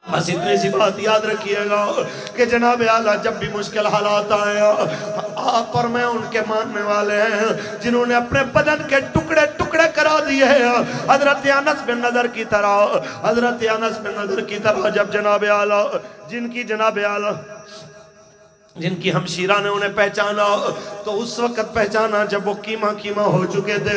बस इतनी सी बात याद रखिएगा कि जनाब आला जब भी मुश्किल हालात आए, आप और मैं उनके मानने वाले हैं जिन्होंने अपने बदन के टुकड़े टुकड़े करा दिए हैं। हजरत अनस बिन नदर की तरह, हजरत अनस बिन नदर की तरह जब जनाब आला जिनकी हमशीरा ने उन्हें पहचाना तो उस वक्त पहचाना जब वो कीमा कीमा हो चुके थे।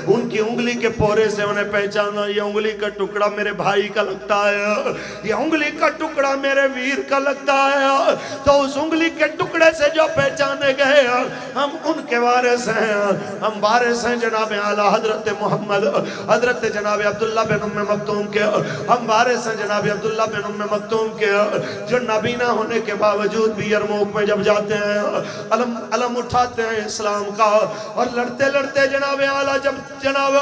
उनकी उंगली के पोरे से उन्हें पहचाना, ये उंगली का टुकड़ा मेरे भाई का लगता है, ये उंगली का टुकड़ा मेरे वीर का लगता है। तो उस उंगली के टुकड़े से जो पहचाने गए हम उनके वारिस हैं, हम वारिस हैं जनाब आला हजरत मोहम्मद, हजरत जनाब अब्दुल्ला बिन उम्मे मक्तूम के। हम वारिस हैं जनाब अब्दुल्ला बिन उम्मे मक्तूम के, जो नबी ना होने के बावजूद भी यरमूक में जब जाते हैं अलम उठाते हैं इस्लाम का, और लड़ते लड़ते जनाब आला जब जनाब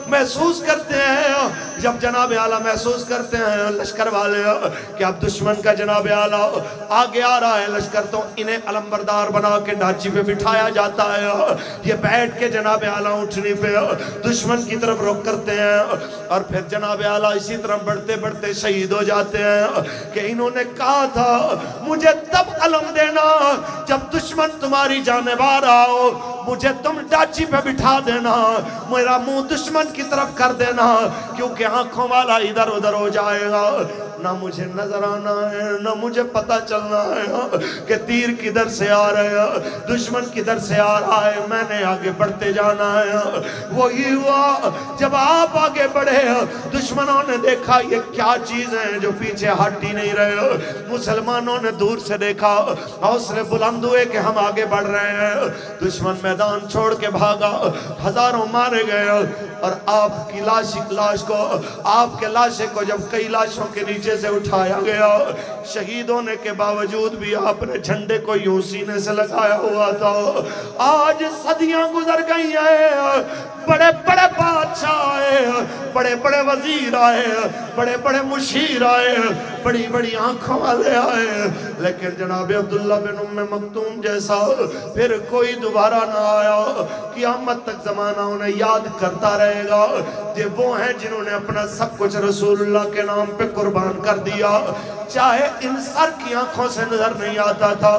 महसूस करते हैं, जब जनाब आला महसूस करते हैं लश्कर वाले कि अब दुश्मन का जनाब आला आगे आ रहा है लश्कर, तो इन्हें अलमबरदार बना के ढांची पे बिठाया जाता है। ये बैठ के जनाब आला उठने पे दुश्मन की तरफ रुख करते हैं, और फिर जनाब आला इसी तरह बढ़ते बढ़ते शहीद हो जाते हैं कि इन्होंने कहा था मुझे तब अलम देना जब दुश्मन तुम्हारी जानेबार आओ, मुझे तुम डाची पे बिठा देना, मेरा मुंह दुश्मन की तरफ कर देना, क्योंकि आंखों वाला इधर उधर हो जाएगा, ना मुझे नजर आना है ना मुझे पता चलना है कि तीर किधर से आ रहे हैं, दुश्मन किधर से आ रहा है, मैंने आगे बढ़ते जाना है। वही हुआ जब आप आगे बढ़े, दुश्मनों ने देखा ये क्या चीज है जो पीछे हट ही नहीं रहे। मुसलमानों ने दूर से देखा, हौसले बुलंद हुए कि हम आगे बढ़ रहे हैं। दुश्मन मैदान छोड़ के भागा, हजारों मारे गए, और आपकी लाश को, आपके लाशे को जब कई लाशों के नीचे से उठाया गया, शहीद होने के बावजूद भी आपने झंडे को यूं सीने से लगाया हुआ था। आज सदियां गुजर गई हैं, बड़े बड़े बादशाह आए, बड़े बड़े वजीर आए, बड़े बड़े मुशीर आए, बड़ी बड़ी आंखों वाले आए, लेकिन जनाब अब्दुल्ला बिन उम्मे मक्तूम जैसा फिर कोई दोबारा ना आया। क़यामत तक जमाना उन्हें याद करता रहेगा। ये वो हैं जिन्होंने अपना सब कुछ रसूलुल्लाह के नाम पे कुर्बान कर दिया, चाहे इन सर की आंखों से नजर नहीं आता था,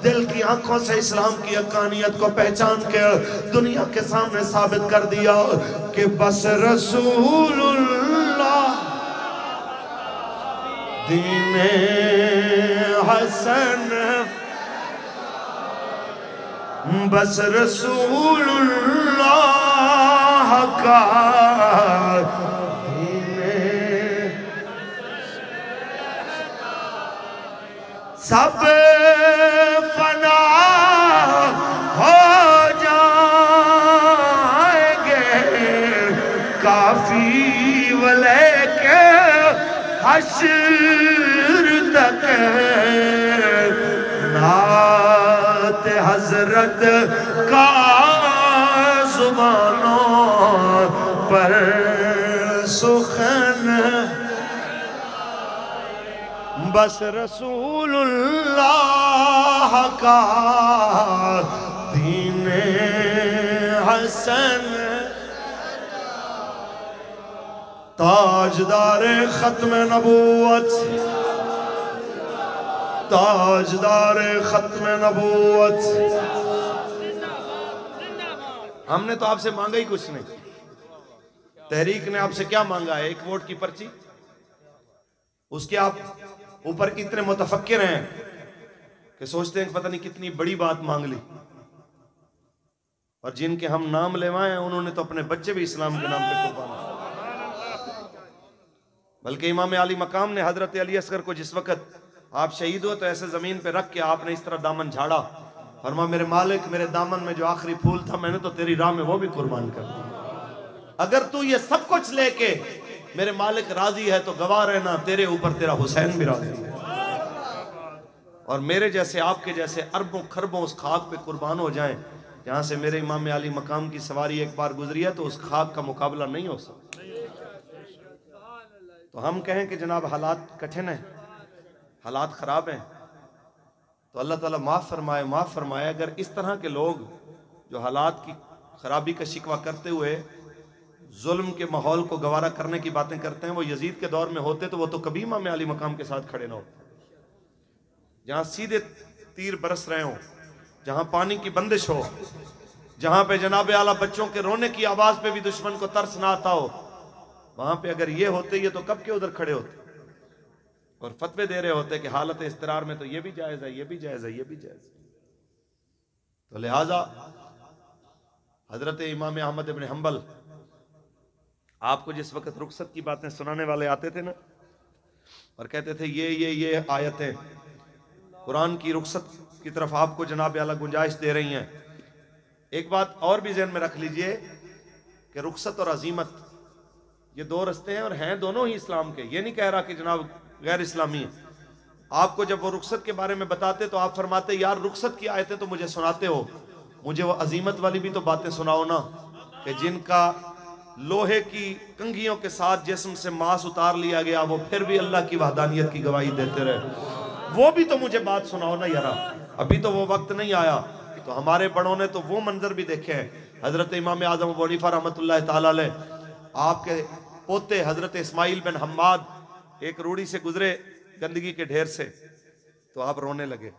दिल की आंखों से इस्लाम की हक़ानियत को पहचान के दुनिया के सामने साबित कर दिया कि बस रसूलुल्लाह दीने हसन, बस रसूलुल्लाह का सब फना हो जाएंगे, काफी वले के हश्र तक नात हजरत का जुबानों पर सुखन, बस रसूलुल्लाह का दीने हसन, ताजदार खत्म नबूवत, ताजदार खत्म नबूवत। हमने तो आपसे मांगा ही कुछ नहीं, तहरीक ने आपसे क्या मांगा है? एक वोट की पर्ची, उसके आप ऊपर इतने मुतफक्किर हैं कि सोचते हैं पता नहीं कितनी बड़ी बात मांग ली, और जिनके हम नाम लेवाए हैं उन्होंने तो अपने बच्चे भी इस्लाम के नाम पे कुर्बान। बल्कि इमाम अली मकाम ने हजरत अली असगर को जिस वक्त आप शहीद हो तो ऐसे जमीन पे रख के आपने इस तरह दामन झाड़ा, फरमा मेरे मालिक मेरे दामन में जो आखिरी फूल था मैंने तो तेरी राह में वो भी कुर्बान कर दिया। अगर तू ये सब कुछ लेके मेरे मालिक राजी है तो गवाह रहना, तेरे ऊपर तेरा हुसैन भी राजी है, और मेरे जैसे आपके जैसे अरबों खरबों उस खाक पे कुर्बान हो जाएं जहां से मेरे इमाम अली मकाम की सवारी एक बार गुजरी है, तो उस खाक का मुकाबला नहीं हो सकता। तो हम कहें कि जनाब हालात कठिन है, हालात खराब हैं, तो अल्लाह ताला माफ़ फरमाए, माफ़ फरमाए। अगर इस तरह के लोग जो हालात की खराबी का शिकवा करते हुए जुल्म के माहौल को गवारा करने की बातें करते हैं। वो यजीद के दौर में होते तो वो तो कभी इमाम अली मकाम के साथ खड़े ना होते। जहां सीधे तीर बरस रहे हो, जहां पानी की बंदिश हो, जहां पे जनाब आला बच्चों के रोने की आवाज पे भी दुश्मन को तरस ना आता हो, वहां पे अगर ये होते ये तो कब के उधर खड़े होते और फतवे दे रहे होते कि हालत इस्तरार में तो ये भी जायज है, ये भी जायज है, ये भी जायज है। तो लिहाजा हजरत इमाम अहमद इब्न हंबल आपको जिस वक्त रुखसत की बातें सुनाने वाले आते थे ना और कहते थे ये आयतें कुरान की रुखसत की तरफ आपको जनाब आला गुंजाइश दे रही हैं। एक बात और भी ज़हन में रख लीजिए कि रुखसत और अजीमत ये दो रस्ते हैं और हैं दोनों ही इस्लाम के। ये नहीं कह रहा कि जनाब गैर इस्लामी है। आपको जब वो रुखसत के बारे में बताते तो आप फरमाते यार रुखसत की आयतें तो मुझे सुनाते हो, मुझे वो अजीमत वाली भी तो बातें सुनाओ ना, कि जिनका लोहे की कंघियों के साथ जिस्म से मांस उतार लिया गया वो फिर भी अल्लाह की वहदानियत की गवाही देते रहे। वो भी तो मुझे बात सुनाओ ना यारा। अभी तो वो वक्त नहीं आया। तो हमारे बड़ों ने तो वो मंजर भी देखे हैं। हजरत इमाम आज़म अबू हनीफा रहमतुल्लाह तआला अलैह, आपके पोते हजरत इस्माइल बिन हम्माद एक रूढ़ी से गुजरे गंदगी के ढेर से, तो आप रोने लगे।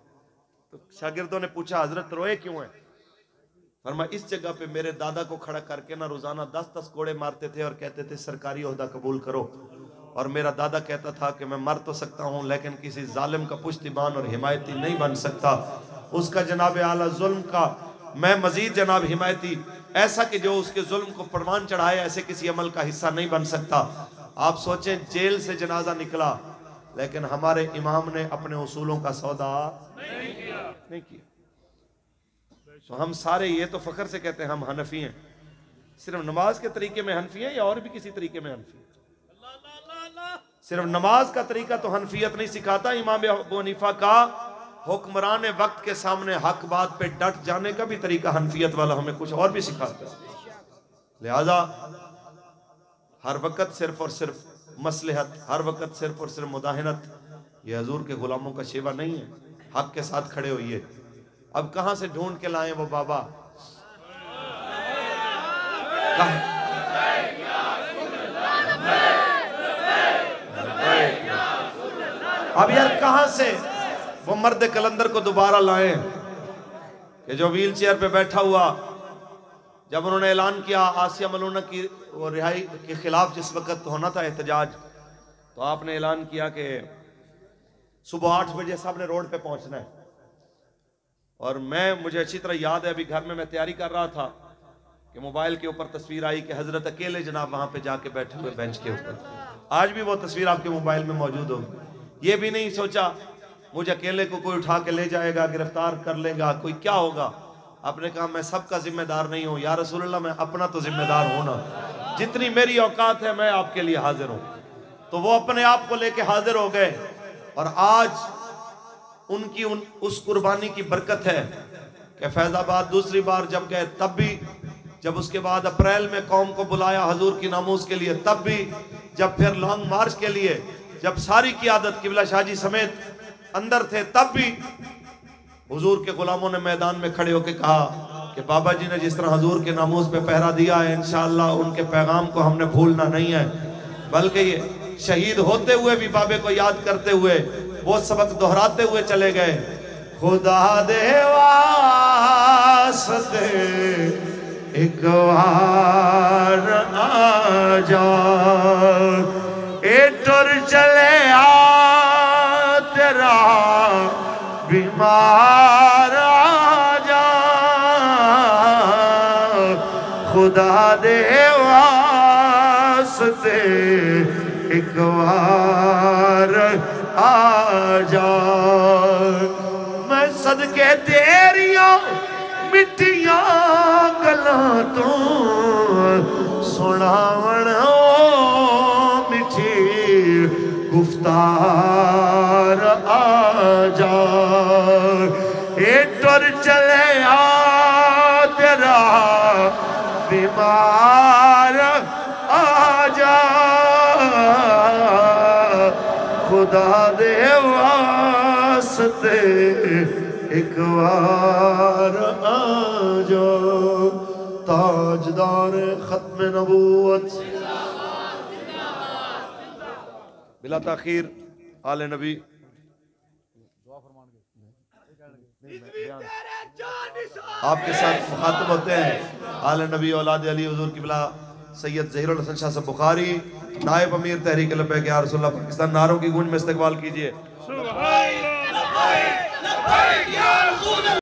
तो शागिर्दों ने पूछा हजरत रोए क्यों है? फरमा इस जगह पे मेरे दादा को खड़ा करके ना रोजाना 10-10 कोड़े मारते थे और कहते थे सरकारी ओहदा कबूल करो। और मेरा दादा कहता था कि मैं मर तो सकता हूँ लेकिन किसी जालिम का पुश्तिबान और हिमायती नहीं बन सकता। उसका जनाब आला जुल्म का मैं मजीद जनाब हिमायती, ऐसा कि जो उसके जुल्म को परवान चढ़ाए ऐसे किसी अमल का हिस्सा नहीं बन सकता। आप सोचें जेल से जनाजा निकला लेकिन हमारे इमाम ने अपने उसूलों का सौदा नहीं किया। तो हम सारे ये तो फख्र से कहते हैं हम हनफी हैं। सिर्फ नमाज के तरीके में हनफी हैं या और भी किसी तरीके में हनफी? सिर्फ नमाज का तरीका तो हनफियत नहीं सिखाता। इमाम अबू हनीफा का हुक्मरान वक्त के सामने हक बात पे डट जाने का भी तरीका हनफियत वाला हमें कुछ और भी सिखाता है। लिहाजा हर वक्त सिर्फ और सिर्फ मसलहत, हर वक्त सिर्फ और सिर्फ मुदाहिनत, ये हजूर के गुलामों का शेवा नहीं है। हक के साथ खड़े होइए। अब कहां से ढूंढ के लाए वो बाबा? अब यार कहां से वो मर्द कलंदर को दोबारा लाए कि जो व्हील चेयर पे बैठा हुआ, जब उन्होंने ऐलान किया आसिया मलूना की वो रिहाई के खिलाफ जिस वक्त होना था एहतजाज, तो आपने ऐलान किया कि सुबह 8 बजे सबने रोड पे पहुंचना है। और मुझे अच्छी तरह याद है, अभी घर में मैं तैयारी कर रहा था कि मोबाइल के ऊपर तस्वीर आई कि हजरत अकेले जनाब वहां पे जाके बैठे हुए बेंच के ऊपर। आज भी वो तस्वीर आपके मोबाइल में मौजूद होगी। ये भी नहीं सोचा मुझे अकेले को कोई उठा के ले जाएगा, गिरफ्तार कर लेगा, कोई क्या होगा। आपने कहा मैं सबका जिम्मेदार नहीं हूं या रसूलुल्लाह, मैं अपना तो जिम्मेदार हूं ना। जितनी मेरी औकात है मैं आपके लिए हाजिर हूं। तो वो अपने आप को लेके हाजिर हो गए और आज उनकी उस कुर्बानी की बरकत है कि फैजाबाद दूसरी बार जब गए तब भी, जब उसके बाद अप्रैल में कौम को बुलाया हजूर की नामूस के लिए तब भी, जब फिर लॉन्ग मार्च के लिए जब सारी क़ियादत किबला शाहजी समेत अंदर थे तब भी हुजूर के गुलामों ने मैदान में खड़े होकर कहा कि बाबा जी ने जिस तरह हजूर के नामूस पे पहरा दिया है इंशाअल्लाह उनके पैगाम को हमने भूलना नहीं है, बल्कि ये शहीद होते हुए भी बाबे को याद करते हुए वो सबक दोहराते हुए चले गए। खुदा दे वास्ते एक बार आ जा, ए टुर चले आ तेरा बीमार आ जा। खुदा दे वास्ते एक बार आ जा। मैं सदके तेरियां मिट्टियां गलां तो सुनावण मिठी गुफ्तार आ जा। ए टुर चले आ तेरा बीमार आ जा। खुदा दे वास्ते एक बार आ जाओ। ताजदार खत्म नबूवत बिला ताखीर आले नबी आपके साथ मुखातब होते हैं। आले नबी औलाद अली हुजूर किबला सैयद ज़हीरुल हसन शाह साहब बुखारी नायब अमीर तहरीक लब्बैक या रसूलल्लाह पाकिस्तान नारों की गूंज में इस्तकबाल कीजिए।